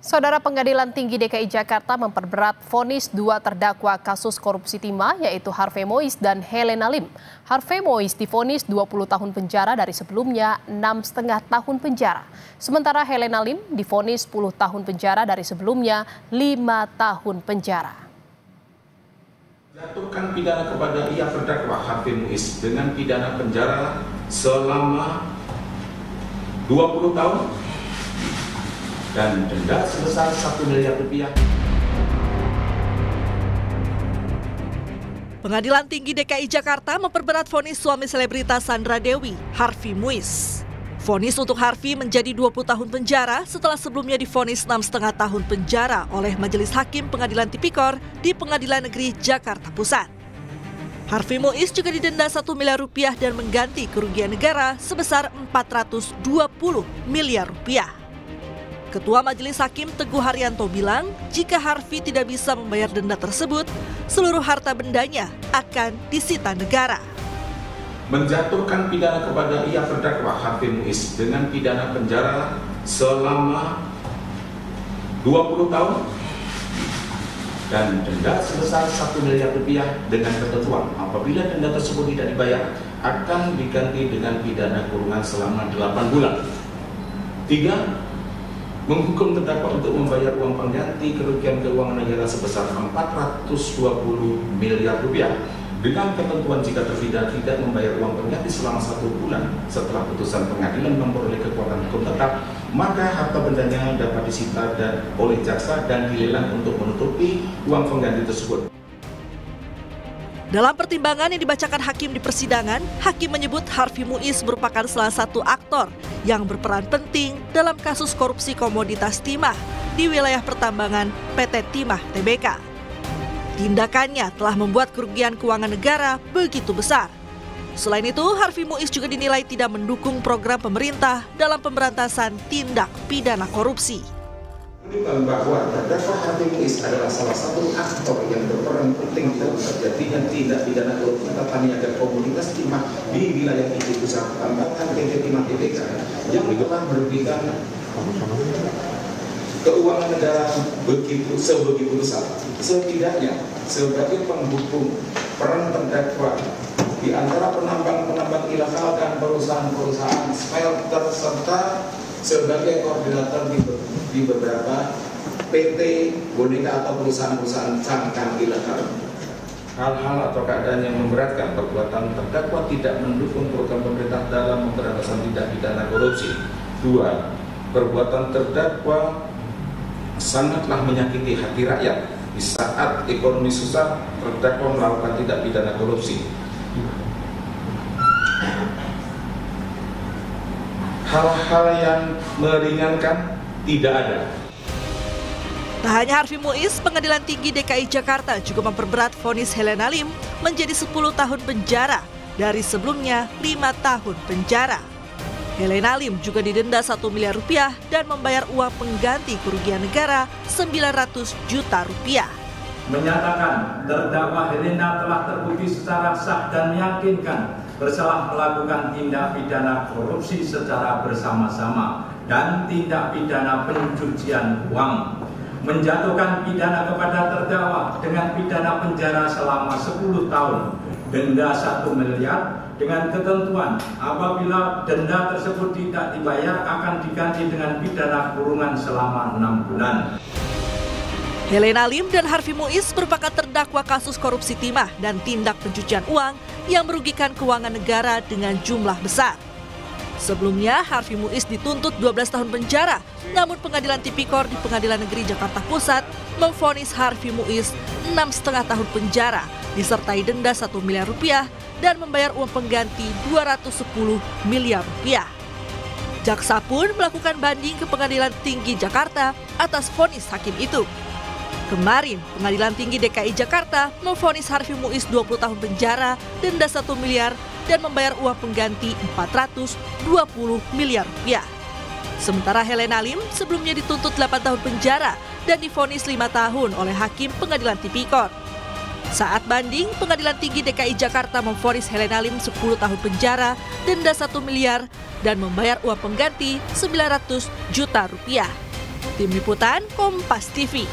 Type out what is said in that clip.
Saudara Pengadilan Tinggi DKI Jakarta memperberat vonis dua terdakwa kasus korupsi timah yaitu Harvey Mois dan Helena Lim. Harvey Mois divonis 20 tahun penjara dari sebelumnya 6,5 tahun penjara. Sementara Helena Lim divonis 10 tahun penjara dari sebelumnya 5 tahun penjara. Jatuhkan pidana kepada ia terdakwa Harvey Mois dengan pidana penjara selama 20 tahun dan denda sebesar 1 miliar rupiah. Pengadilan Tinggi DKI Jakarta memperberat vonis suami selebritas Sandra Dewi, Harvey Mois. Vonis untuk Harvey menjadi 20 tahun penjara setelah sebelumnya divonis 6,5 tahun penjara oleh Majelis Hakim Pengadilan Tipikor di Pengadilan Negeri Jakarta Pusat. Harvey Mois juga didenda 1 miliar rupiah dan mengganti kerugian negara sebesar 420 miliar rupiah. Ketua Majelis Hakim Teguh Haryanto bilang, jika Harvey tidak bisa membayar denda tersebut, seluruh harta bendanya akan disita negara. Menjatuhkan pidana kepada ia terdakwa Harvey Mois dengan pidana penjara selama 20 tahun dan denda sebesar 1 miliar rupiah dengan ketentuan apabila denda tersebut tidak dibayar akan diganti dengan pidana kurungan selama 8 bulan. 3. Menghukum terdakwa untuk membayar uang pengganti kerugian keuangan negara sebesar 420 miliar rupiah dengan ketentuan jika terpidana tidak membayar uang pengganti selama 1 bulan setelah putusan pengadilan memperoleh kekuatan hukum tetap, maka harta bendanya dapat disita oleh jaksa dan dilelang untuk menutupi uang pengganti tersebut. Dalam pertimbangan yang dibacakan hakim di persidangan, hakim menyebut Harvey Mois merupakan salah satu aktor yang berperan penting dalam kasus korupsi komoditas timah di wilayah pertambangan PT Timah Tbk. Tindakannya telah membuat kerugian keuangan negara begitu besar. Selain itu, Harvey Mois juga dinilai tidak mendukung program pemerintah dalam pemberantasan tindak pidana korupsi. Bahwa terdakwa Harvey Mois adalah salah satu aktor yang berperan penting dalam terjadinya tindak pidana korupsi tata niaga komoditas timah di wilayah inti pusat pertambangan PT Timah Tbk yang telah merugikan keuangan negara sebegitu besar. Setidaknya sebagai penghubung peran terdakwa di antara penambang-penambang ilegal dan perusahaan-perusahaan smelter serta sebagai koordinator di beberapa PT boneka atau perusahaan-perusahaan cangkang ilegal. Hal-hal atau keadaan yang memberatkan perbuatan terdakwa tidak mendukung program pemerintah dalam pemberantasan tindak pidana korupsi. 2. Perbuatan terdakwa sangatlah menyakiti hati rakyat. Di saat ekonomi susah, terdakwa melakukan tindak pidana korupsi. Hal-hal yang meringankan tidak ada. Tak hanya Harvey Mois, Pengadilan Tinggi DKI Jakarta juga memperberat vonis Helena Lim menjadi 10 tahun penjara dari sebelumnya 5 tahun penjara. Helena Lim juga didenda 1 miliar rupiah dan membayar uang pengganti kerugian negara 900 juta rupiah. Menyatakan terdakwa Helena telah terbukti secara sah dan meyakinkan bersalah melakukan tindak pidana korupsi secara bersama-sama dan tindak pidana pencucian uang. Menjatuhkan pidana kepada terdakwa dengan pidana penjara selama 10 tahun, denda 1 miliar dengan ketentuan apabila denda tersebut tidak dibayar akan diganti dengan pidana kurungan selama 6 bulan. Helena Lim dan Harvey Mois merupakan terdakwa kasus korupsi timah dan tindak pencucian uang yang merugikan keuangan negara dengan jumlah besar. Sebelumnya, Harvey Mois dituntut 12 tahun penjara, namun Pengadilan Tipikor di Pengadilan Negeri Jakarta Pusat memvonis Harvey Mois 6,5 tahun penjara, disertai denda 1 miliar rupiah dan membayar uang pengganti 210 miliar rupiah. Jaksa pun melakukan banding ke Pengadilan Tinggi Jakarta atas vonis hakim itu. Kemarin, Pengadilan Tinggi DKI Jakarta memvonis Harvey Mois 20 tahun penjara, denda 1 miliar, dan membayar uang pengganti 420 miliar rupiah. Sementara Helena Lim sebelumnya dituntut 8 tahun penjara dan divonis 5 tahun oleh Hakim Pengadilan Tipikor. Saat banding, Pengadilan Tinggi DKI Jakarta memvonis Helena Lim 10 tahun penjara, denda 1 miliar, dan membayar uang pengganti 900 juta rupiah. Tim Liputan Kompas TV.